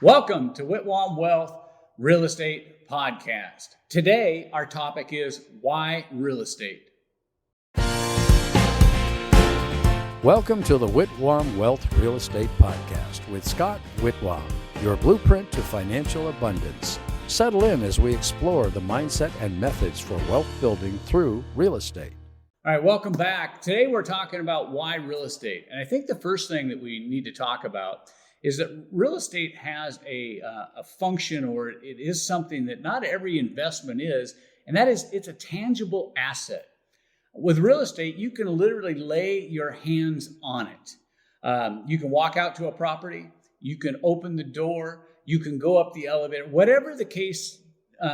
Welcome to Whitwam Wealth Real Estate Podcast. Today, our topic is why real estate. Welcome to the Whitwam Wealth Real Estate Podcast with Scott Whitwam, your blueprint to financial abundance. Settle in as we explore the mindset and methods for wealth building through real estate. All right, welcome back. Today, we're talking about why real estate. And I think the first thing that we need to talk about is that real estate has a function, or it is something that not every investment is, and that is it's a tangible asset. With real estate, you can literally lay your hands on it. You can walk out to a property, you can open the door, you can go up the elevator, whatever the case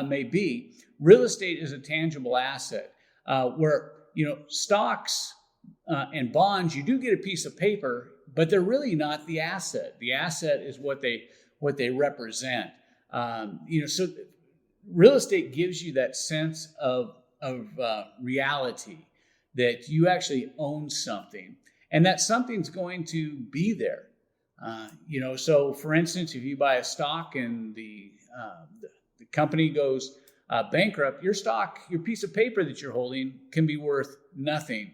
may be. Real estate is a tangible asset. Where stocks and bonds, you do get a piece of paper, but they're really not the asset. The asset is what they represent. So real estate gives you that sense of reality, that you actually own something, and that something's going to be there. So for instance, if you buy a stock and the company goes bankrupt, your stock, your piece of paper that you're holding, can be worth nothing.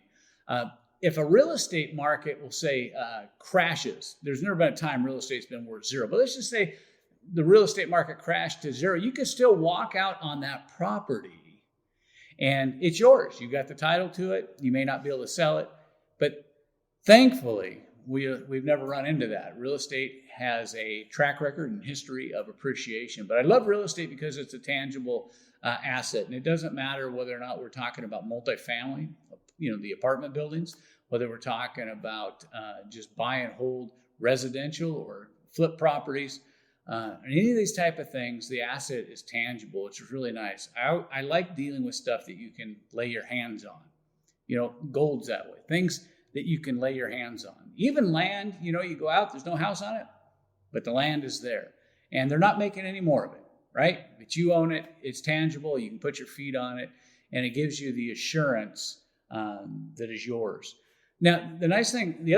If a real estate market, will say, crashes, there's never been a time real estate's been worth zero, but let's just say the real estate market crashed to zero, you can still walk out on that property and it's yours. You got the title to it. You may not be able to sell it, but thankfully, we've never run into that. Real estate has a track record and history of appreciation, but I love real estate because it's a tangible asset, and it doesn't matter whether or not we're talking about multifamily, the apartment buildings, whether we're talking about just buy and hold residential or flip properties, any of these type of things, the asset is tangible. It's really nice. I like dealing with stuff that you can lay your hands on. Gold's that way. Things that you can lay your hands on. Even land, you go out, there's no house on it, but the land is there. And they're not making any more of it, right? But you own it, it's tangible, you can put your feet on it, and it gives you the assurance that is yours. Now, the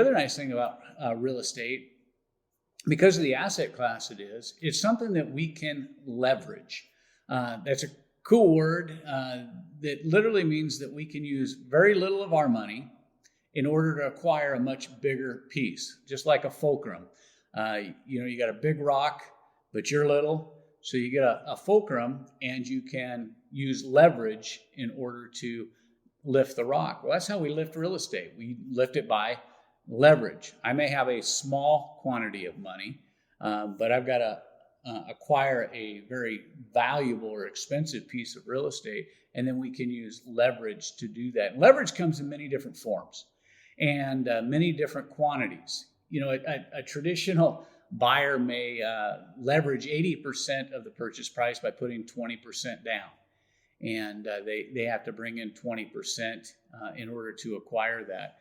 other nice thing about real estate, because of the asset class it's something that we can leverage. That's a cool word that literally means that we can use very little of our money in order to acquire a much bigger piece, just like a fulcrum. You got a big rock, but you're little, so you get a fulcrum, and you can use leverage in order to lift the rock. Well, that's how we lift real estate. We lift it by leverage. I may have a small quantity of money, but I've got to acquire a very valuable or expensive piece of real estate, and then we can use leverage to do that. And leverage comes in many different forms and many different quantities. A traditional buyer may leverage 80% of the purchase price by putting 20% down. And they have to bring in 20% in order to acquire that.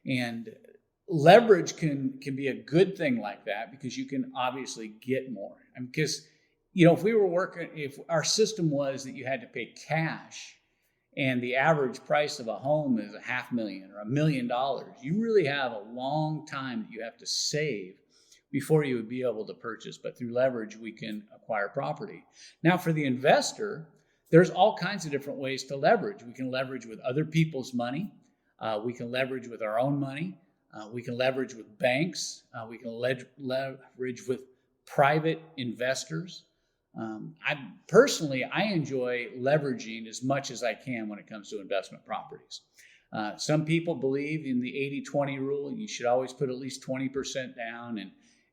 And leverage can be a good thing like that, because you can obviously get more. Because if our system was that you had to pay cash, and the average price of a home is $500,000 or $1 million, you really have a long time that you have to save before you would be able to purchase. But through leverage, we can acquire property. Now, for the investor, there's all kinds of different ways to leverage. We can leverage with other people's money. We can leverage with our own money. We can leverage with banks. We can leverage with private investors. I enjoy leveraging as much as I can when it comes to investment properties. Some people believe in the 80-20 rule. You should always put at least 20% down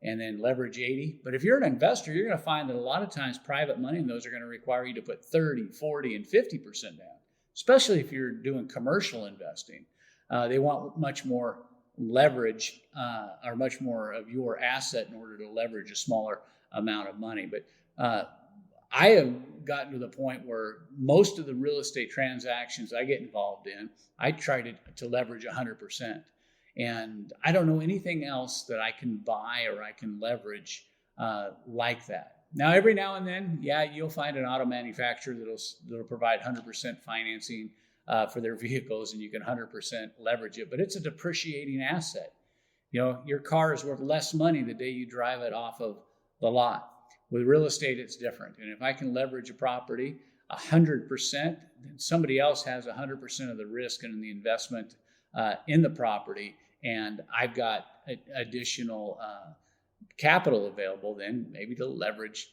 and then leverage 80. But if you're an investor, you're going to find that a lot of times private money and those are going to require you to put 30, 40, and 50% down, especially if you're doing commercial investing. They want much more leverage or much more of your asset in order to leverage a smaller amount of money. But I have gotten to the point where most of the real estate transactions I get involved in, I try to leverage 100%. And I don't know anything else that I can buy or I can leverage like that. Now, every now and then, you'll find an auto manufacturer that'll provide 100% financing for their vehicles, and you can 100% leverage it. But it's a depreciating asset. Your car is worth less money the day you drive it off of the lot. With real estate, it's different. And if I can leverage a property 100%, then somebody else has 100% of the risk and the investment in the property, and I've got additional capital available then maybe to leverage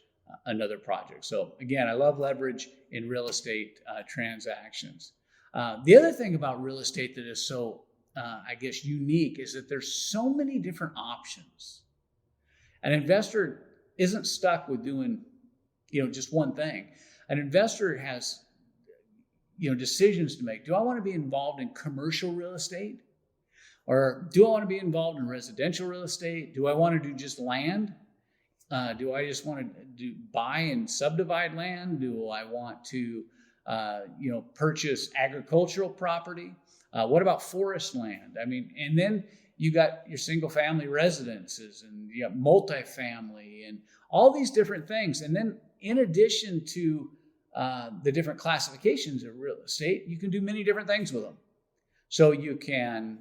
another project. So again, I love leverage in real estate transactions. The other thing about real estate that is so, I guess, unique is that there's so many different options. An investor isn't stuck with doing, just one thing. An investor has, decisions to make. Do I want to be involved in commercial real estate? Or do I want to be involved in residential real estate? Do I want to do just land? Do I just want to buy and subdivide land? Do I want to, purchase agricultural property? What about forest land? I mean, and then you got your single family residences and you got multifamily and all these different things. And then in addition to the different classifications of real estate, you can do many different things with them. So you can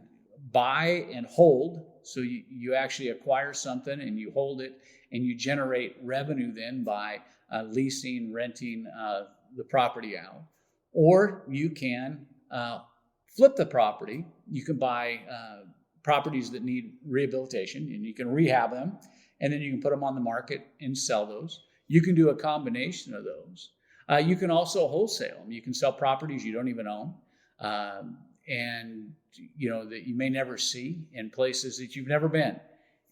buy and hold. So you actually acquire something and you hold it and you generate revenue then by leasing, renting the property out. Or you can flip the property. You can buy properties that need rehabilitation and you can rehab them, and then you can put them on the market and sell those. You can do a combination of those. You can also wholesale them. You can sell properties you don't even own, and that you may never see in places that you've never been.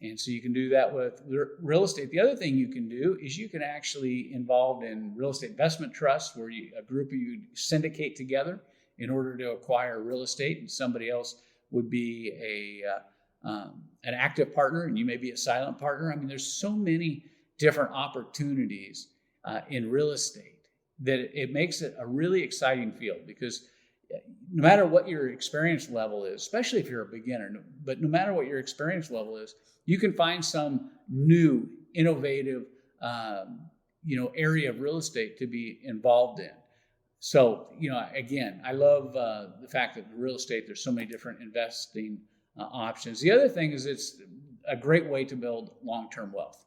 And so you can do that with real estate. The other thing you can do is you can actually involved in real estate investment trusts where a group of you syndicate together in order to acquire real estate, and somebody else would be an active partner and you may be a silent partner. I mean, there's so many different opportunities in real estate that it makes it a really exciting field, because no matter what your experience level is, especially if you're a beginner, but no matter what your experience level is, you can find some new, innovative, area of real estate to be involved in. So, again, I love the fact that real estate, there's so many different investing options. The other thing is it's a great way to build long-term wealth.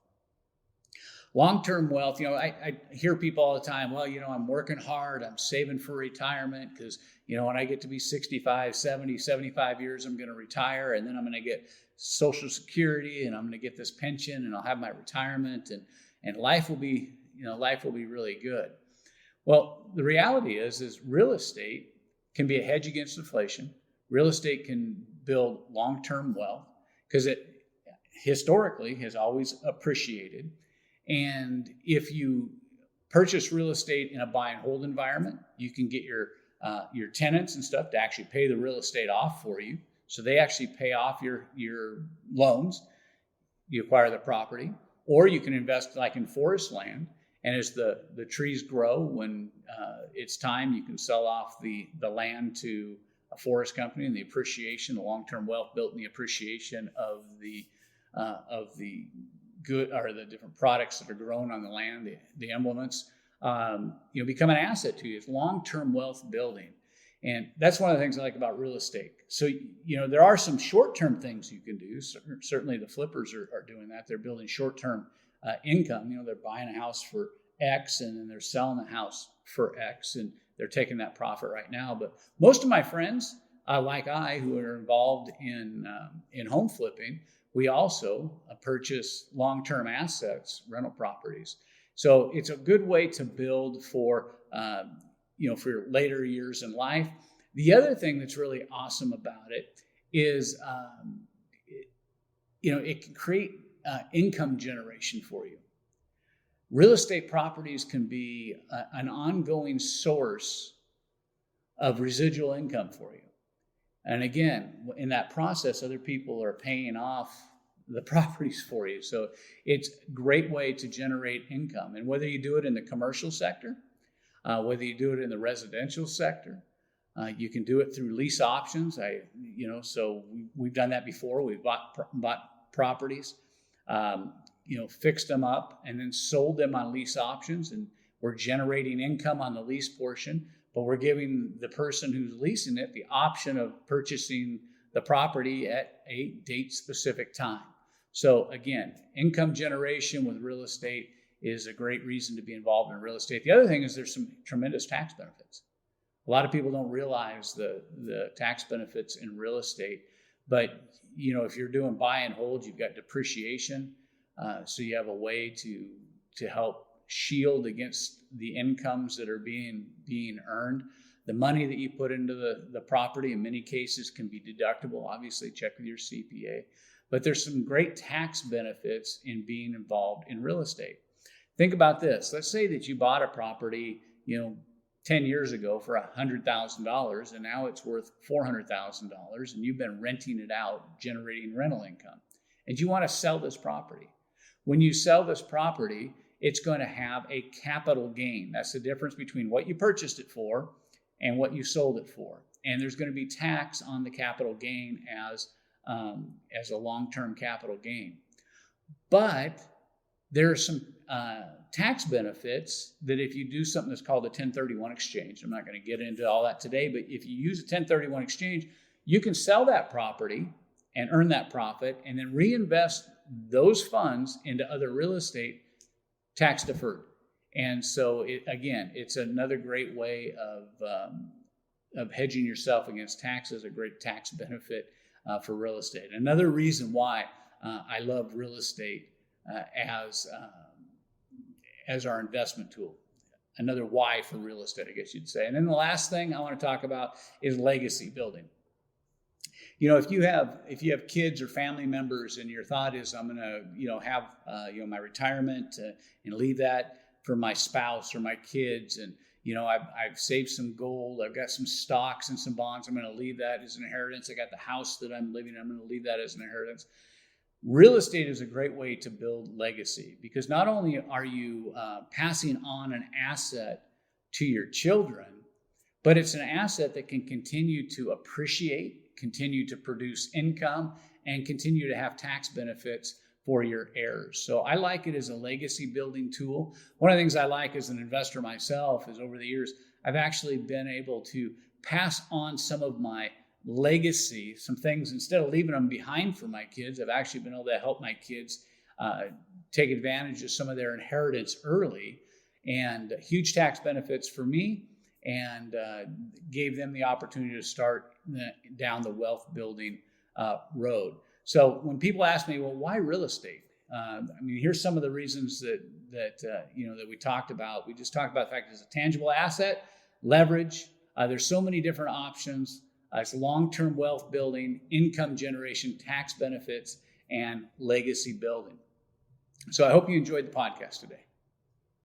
Long-term wealth, I hear people all the time, well, I'm working hard, I'm saving for retirement because, when I get to be 65, 70, 75 years, I'm going to retire, and then I'm going to get Social Security, and I'm going to get this pension, and I'll have my retirement, and life will be really good. Well, the reality is real estate can be a hedge against inflation. Real estate can build long-term wealth because it historically has always appreciated. And if you purchase real estate in a buy and hold environment, you can get your tenants and stuff to actually pay the real estate off for you. So they actually pay off your loans. You acquire the property, or you can invest like in forest land. And as the trees grow, when it's time, you can sell off the land to a forest company, and the appreciation, the long-term wealth built in the appreciation of the good or the different products that are grown on the land, the implements, become an asset to you. It's long-term wealth building. And that's one of the things I like about real estate. So, there are some short-term things you can do. Certainly the flippers are doing that. They're building short-term income. They're buying a house for X and then they're selling the house for X, and they're taking that profit right now. But most of my friends, like who are involved in home flipping, we also purchase long-term assets, rental properties. So it's a good way to build for your later years in life. The other thing that's really awesome about it is, it can create income generation for you. Real estate properties can be an ongoing source of residual income for you. And again, in that process, other people are paying off the properties for you. So it's a great way to generate income. And whether you do it in the commercial sector, whether you do it in the residential sector, you can do it through lease options. So we've done that before. We've bought properties, fixed them up and then sold them on lease options, and we're generating income on the lease portion, but we're giving the person who's leasing it the option of purchasing the property at a date specific time. So again, income generation with real estate is a great reason to be involved in real estate. The other thing is there's some tremendous tax benefits. A lot of people don't realize the tax benefits in real estate, but if you're doing buy and hold, you've got depreciation, so you have a way to help shield against the incomes that are being earned. The money that you put into the property in many cases can be deductible. Obviously, check with your CPA. But there's some great tax benefits in being involved in real estate. Think about this. Let's say that you bought a property, 10 years ago for $100,000, and now it's worth $400,000, and you've been renting it out, generating rental income. And you want to sell this property. When you sell this property, it's going to have a capital gain. That's the difference between what you purchased it for and what you sold it for. And there's going to be tax on the capital gain as a long-term capital gain. But there are some tax benefits that if you do something that's called a 1031 exchange, I'm not going to get into all that today, but if you use a 1031 exchange, you can sell that property and earn that profit and then reinvest those funds into other real estate tax deferred. And so, it's another great way of hedging yourself against taxes, a great tax benefit for real estate. Another reason why I love real estate as our investment tool. Another why for real estate, I guess you'd say. And then the last thing I want to talk about is legacy building. If you have kids or family members, and your thought is, I'm going to have my retirement and leave that for my spouse or my kids, and I've saved some gold, I've got some stocks and some bonds, I'm going to leave that as an inheritance. I got the house that I'm living in, I'm going to leave that as an inheritance. Real estate is a great way to build legacy, because not only are you passing on an asset to your children, but it's an asset that can continue to appreciate, continue to produce income, and continue to have tax benefits for your heirs. So I like it as a legacy building tool. One of the things I like as an investor myself is, over the years, I've actually been able to pass on some of my legacy, some things, instead of leaving them behind for my kids. I've actually been able to help my kids take advantage of some of their inheritance early, and huge tax benefits for me, and gave them the opportunity to start down the wealth building road. So when people ask me, well, why real estate? Here's some of the reasons that we talked about. We just talked about the fact that it's a tangible asset, leverage. There's so many different options. It's long-term wealth building, income generation, tax benefits, and legacy building. So I hope you enjoyed the podcast today.